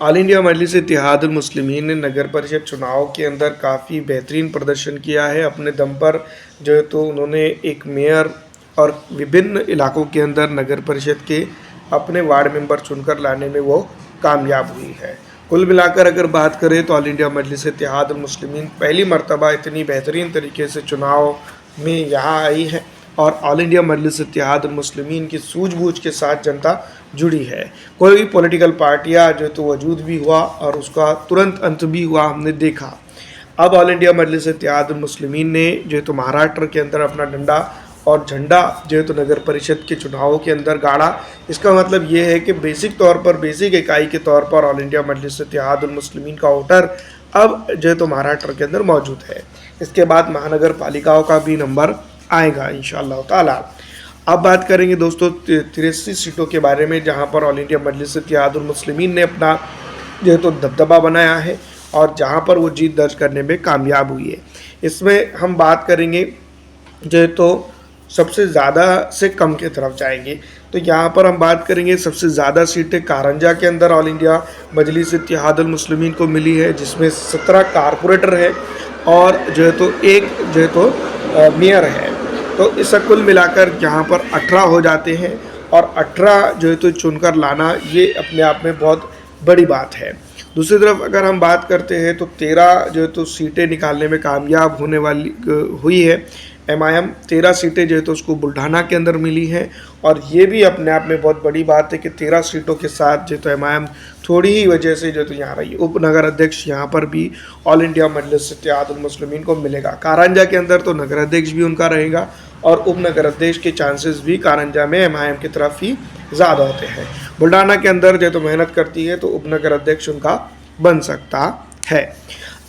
All India मजलिस इत्तेहादुल मुस्लिमीन ने नगर परिषद चुनाव के अंदर काफ़ी बेहतरीन प्रदर्शन किया है। अपने दम पर जो है तो उन्होंने एक मेयर और विभिन्न इलाकों के अंदर नगर परिषद के अपने वार्ड मेंबर चुनकर लाने में वो कामयाब हुई है। कुल मिलाकर अगर बात करें तो ऑल इंडिया मजलिस इत्तेहादुल मुस्लिमीन पहली मर्तबा इतनी बेहतरीन तरीके से चुनाव में यहाँ आई है और ऑल इंडिया मजलिस इत्तेहादुल मुस्लिमीन की सूझबूझ के साथ जनता जुड़ी है। कोई भी पॉलिटिकल पार्टियाँ जो तो वजूद भी हुआ और उसका तुरंत अंत भी हुआ हमने देखा। अब ऑल इंडिया मजलिस इत्तेहादुल मुस्लिमीन ने जो तो महाराष्ट्र के अंदर अपना डंडा और झंडा जो है तो नगर परिषद के चुनावों के अंदर गाड़ा। इसका मतलब ये है कि बेसिक तौर पर, बेसिक इकाई के तौर पर ऑल इंडिया मजलिस इत्तेहादुल मुस्लिमीन का वोटर अब जो है तो महाराष्ट्र के अंदर मौजूद है। इसके बाद महानगर पालिकाओं का भी नंबर आएगा इंशाअल्लाह ताला। अब बात करेंगे दोस्तों 83 सीटों के बारे में, जहां पर ऑल इंडिया मजलिस इत्तेहादुल मुस्लिमीन ने अपना जो है तो दबदबा बनाया है और जहां पर वो जीत दर्ज करने में कामयाब हुई है। इसमें हम बात करेंगे जो है तो सबसे ज़्यादा से कम की तरफ जाएंगे, तो यहाँ पर हम बात करेंगे सबसे ज़्यादा सीटें कारंजा के अंदर ऑल इंडिया मजलिस इत्तेहादुल मुस्लिमीन को मिली है, जिसमें 17 कारपोरेटर है और जो है तो एक जो है तो मेयर है। तो इसका कुल मिलाकर यहाँ पर 18 हो जाते हैं और 18 जो है तो चुनकर लाना ये अपने आप में बहुत बड़ी बात है। दूसरी तरफ अगर हम बात करते हैं तो 13 जो है तो सीटें निकालने में कामयाब होने वाली हुई है। एमआईएम 13 सीटें जो है तो उसको बुल्ढाना के अंदर मिली हैं और ये भी अपने आप में बहुत बड़ी बात है कि 13 सीटों के साथ जो तो एमआईएम थोड़ी ही वजह से जो तो यहाँ रही। उप नगर अध्यक्ष यहाँ पर भी ऑल इंडिया मजलिस इत्तेहादुल मुस्लिमीन को मिलेगा। कारंजा के अंदर तो नगर अध्यक्ष भी उनका रहेगा और उप नगर अध्यक्ष के चांसेस भी कारंजा में एमआईएम की तरफ ही ज़्यादा होते हैं। बुल्ढाना के अंदर जो तो मेहनत करती है तो उप नगर अध्यक्ष उनका बन सकता है।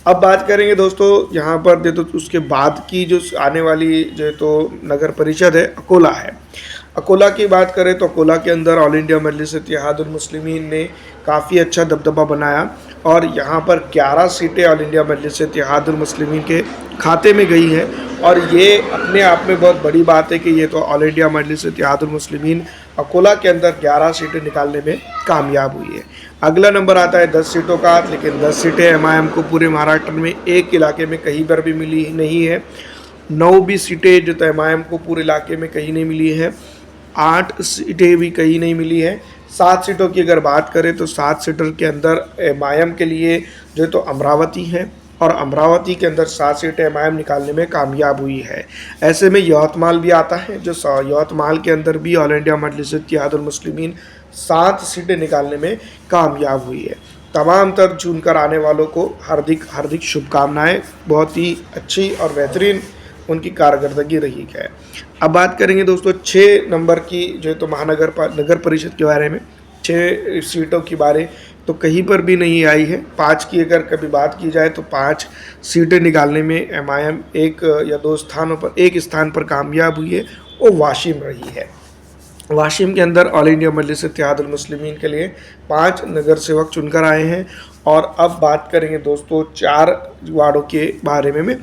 अब बात करेंगे दोस्तों यहाँ पर जो तो उसके बाद की जो आने वाली जो तो नगर परिषद है अकोला है। अकोला की बात करें तो अकोला के अंदर ऑल इंडिया मजलिस इत्तेहादुल मुस्लिमीन ने काफ़ी अच्छा दबदबा बनाया और यहाँ पर 11 सीटें ऑल इंडिया मजलिस इत्तेहादुल मुस्लिमीन के खाते में गई हैं और ये अपने आप में बहुत बड़ी बात है कि ये तो ऑल इंडिया मजलिस इत्तेहादुल मुस्लिमीन अकोला के अंदर 11 सीटें निकालने में कामयाब हुई है। अगला नंबर आता है 10 सीटों का, लेकिन 10 सीटें एमआईएम को पूरे महाराष्ट्र में एक इलाके में कहीं पर भी मिली नहीं है। 9 भी सीटें जो तो एमआईएम को पूरे इलाके में कहीं नहीं मिली है। 8 सीटें भी कहीं नहीं मिली है। 7 सीटों की अगर बात करें तो 7 सीटर के अंदर एमआईएम के लिए जो तो अमरावती है और अमरावती के अंदर 7 सीटें एमआईएम निकालने में कामयाब हुई है। ऐसे में यवतमाल भी आता है, जो यवतमाल के अंदर भी ऑल इंडिया मजलिस इत्तेहादुल मुस्लिमीन 7 सीटें निकालने में कामयाब हुई है। तमाम तर चुनकर आने वालों को हार्दिक हार्दिक शुभकामनाएं। बहुत ही अच्छी और बेहतरीन उनकी कारकर्दगी रही है। अब बात करेंगे दोस्तों 6 नंबर की जो तो नगर परिषद के बारे में। 6 सीटों के बारे तो कहीं पर भी नहीं आई है। 5 की अगर कभी बात की जाए तो 5 सीटें निकालने में एमआईएम एक या 2 स्थानों पर, एक स्थान पर कामयाब हुई है, वो वाशिम रही है। वाशिम के अंदर ऑल इंडिया मजलिस इत्तेहादुल मुस्लिमीन के लिए 5 नगर सेवक चुनकर आए हैं। और अब बात करेंगे दोस्तों 4 वार्डों के बारे में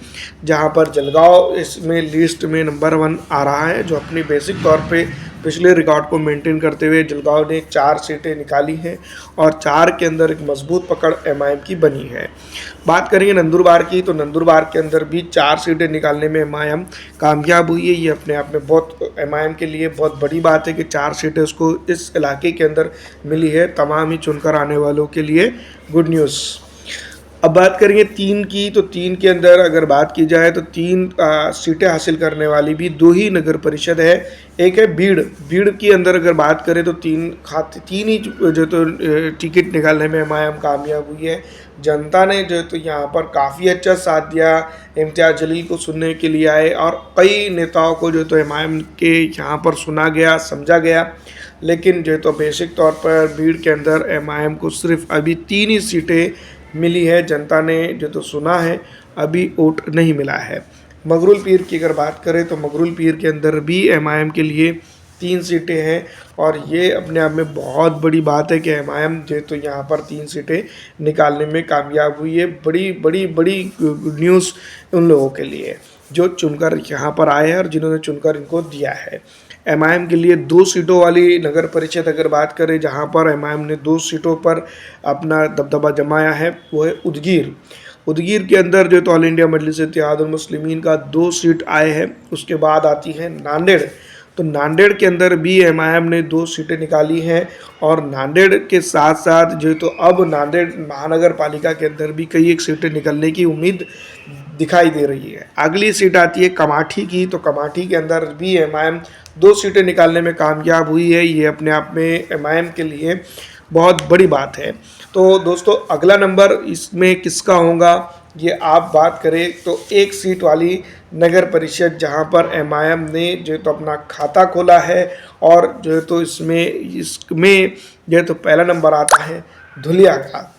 जहां पर जलगांव इसमें लिस्ट में नंबर 1 आ रहा है, जो अपनी बेसिक तौर पे पिछले रिकॉर्ड को मेंटेन करते हुए जलगांव ने 4 सीटें निकाली हैं और 4 के अंदर एक मजबूत पकड़ एमआईएम की बनी है। बात करेंगे नंदुरबार की, तो नंदुरबार के अंदर भी 4 सीटें निकालने में एमआईएम कामयाब हुई है। ये अपने आप में बहुत एमआईएम के लिए बहुत बड़ी बात है कि 4 सीटें उसको इस इलाके के अंदर मिली है। तमाम ही चुनकर आने वालों के लिए गुड न्यूज़। अब बात करेंगे 3 की, तो 3 के अंदर अगर बात की जाए तो 3 सीटें हासिल करने वाली भी 2 ही नगर परिषद है। एक है भीड़ की अंदर अगर बात करें तो 3 ही जो तो टिकट निकालने में एमआईएम कामयाब हुई है। जनता ने जो तो यहाँ पर काफ़ी अच्छा साथ दिया, इम्तियाज़ जलील को सुनने के लिए आए और कई नेताओं को जो तो एमआईएम के यहाँ पर सुना गया, समझा गया। लेकिन जो तो बेसिक तौर पर भीड़ के अंदर एमआईएम को सिर्फ अभी 3 ही सीटें मिली है। जनता ने जो तो सुना है, अभी वोट नहीं मिला है। मगरुल पीर की अगर बात करें तो मगरुल पीर के अंदर भी एमआईएम के लिए 3 सीटें हैं और ये अपने आप में बहुत बड़ी बात है कि एमआईएम जो तो यहाँ पर 3 सीटें निकालने में कामयाब हुई है। बड़ी बड़ी बड़ी गुड न्यूज़ उन लोगों के लिए जो चुनकर यहाँ पर आए हैं और जिन्होंने चुनकर इनको दिया है। एमआईएम के लिए 2 सीटों वाली नगर परिषद अगर बात करें जहां पर एमआईएम ने 2 सीटों पर अपना दबदबा जमाया है वो है उदगीर। उदगीर के अंदर जो तो ऑल इंडिया मजलिस इत्तेहादुल मुस्लिमीन का 2 सीट आए हैं। उसके बाद आती है नांदेड़। तो नांदेड़ के अंदर भी एमआईएम ने 2 सीटें निकाली हैं और नांदेड़ के साथ साथ जो तो अब नांदेड़ महानगर पालिका के अंदर भी कई एक सीटें निकलने की उम्मीद दिखाई दे रही है। अगली सीट आती है कमाठी की। तो कमाठी के अंदर भी एमआईएम 2 सीटें निकालने में कामयाब हुई है। ये अपने आप में एमआईएम के लिए बहुत बड़ी बात है। तो दोस्तों अगला नंबर इसमें किसका होगा ये आप बात करें तो 1 सीट वाली नगर परिषद जहां पर एमआईएम ने जो तो अपना खाता खोला है और जो तो इसमें जो तो पहला नंबर आता है धुलिया का।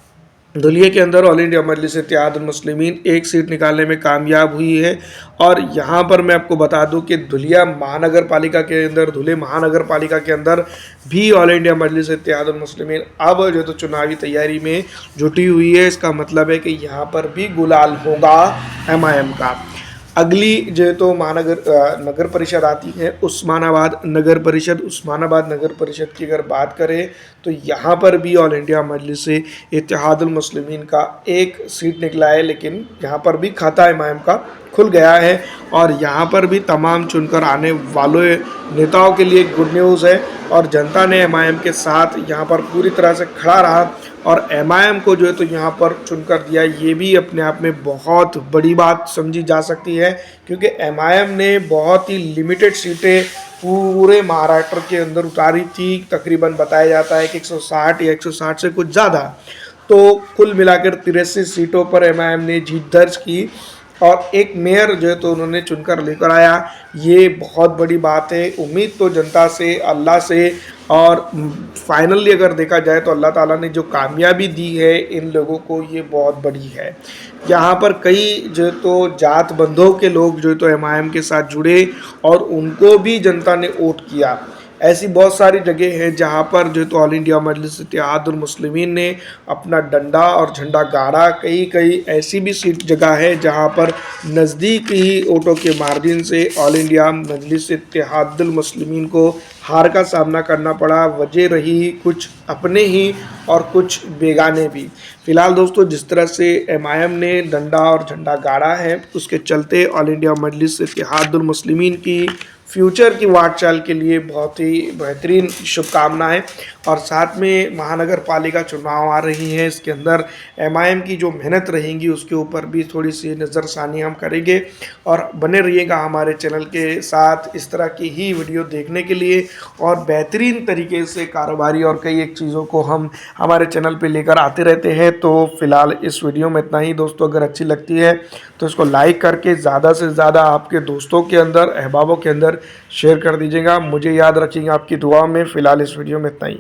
धुलिया के अंदर ऑल इंडिया मजलिस इत्तेहादुल मुस्लिमीन 1 सीट निकालने में कामयाब हुई है। और यहाँ पर मैं आपको बता दूं कि धुलिया महानगर पालिका के अंदर धुले महानगर पालिका के अंदर भी ऑल इंडिया मजलिस इत्तेहादुल मुस्लिमीन अब जो तो चुनावी तैयारी में जुटी हुई है। इसका मतलब है कि यहाँ पर भी गुलाल होगा एमआईएम का। अगली जो तो नगर परिषद आती है उस्मानाबाद नगर परिषद। उस्मानाबाद नगर परिषद की अगर बात करें तो यहाँ पर भी ऑल इंडिया मजलिस इत्तेहादुल मुस्लिमीन का 1 सीट निकला है, लेकिन यहाँ पर भी खाता एमआईएम का खुल गया है। और यहाँ पर भी तमाम चुनकर आने वाले नेताओं के लिए गुड न्यूज़ है और जनता ने एमआईएम के साथ यहाँ पर पूरी तरह से खड़ा रहा और एमआईएम को जो है तो यहाँ पर चुनकर दिया। ये भी अपने आप में बहुत बड़ी बात समझी जा सकती है, क्योंकि एमआईएम ने बहुत ही लिमिटेड सीटें पूरे महाराष्ट्र के अंदर उतारी थी। तकरीबन बताया जाता है कि 160 या 160 से कुछ ज़्यादा। तो कुल मिलाकर 83 सीटों पर एमआईएम ने जीत दर्ज की और 1 मेयर जो है तो उन्होंने चुनकर लेकर आया। ये बहुत बड़ी बात है। उम्मीद तो जनता से, अल्लाह से और फाइनली अगर देखा जाए तो अल्लाह ताला ने जो कामयाबी दी है इन लोगों को ये बहुत बड़ी है। यहाँ पर कई जो तो जात बंधों के लोग जो तो एमआईएम के साथ जुड़े और उनको भी जनता ने वोट किया। ऐसी बहुत सारी जगह हैं जहाँ पर जो तो ऑल इंडिया मजलिस इत्तेहादुल मुस्लिमीन ने अपना डंडा और झंडा गाड़ा। कई ऐसी भी सीट जगह है जहाँ पर नज़दीक ही वोटों के मार्जिन से ऑल इंडिया मजलिस इत्तेहादुल मुस्लिमीन को हार का सामना करना पड़ा। वजह रही कुछ अपने ही और कुछ बेगाने भी। फिलहाल दोस्तों जिस तरह से एमआईएम ने डंडा और झंडा गाड़ा है उसके चलते ऑल इंडिया मजलिस इत्तेहादुल मुस्लिमीन की फ्यूचर की वाट चाल के लिए बहुत ही बेहतरीन शुभकामनाएं। और साथ में महानगर पालिका चुनाव आ रही हैं, इसके अंदर एमआईएम की जो मेहनत रहेंगी उसके ऊपर भी थोड़ी सी नज़रसानी हम करेंगे। और बने रहिएगा हमारे चैनल के साथ इस तरह की ही वीडियो देखने के लिए और बेहतरीन तरीके से कारोबारी और कई एक चीज़ों को हम हमारे चैनल पे लेकर आते रहते हैं। तो फिलहाल इस वीडियो में इतना ही दोस्तों। अगर अच्छी लगती है तो इसको लाइक करके ज़्यादा से ज़्यादा आपके दोस्तों के अंदर, अहबाबों के अंदर शेयर कर दीजिएगा। मुझे याद रखिएगा आपकी दुआ में। फ़िलहाल इस वीडियो में इतना ही।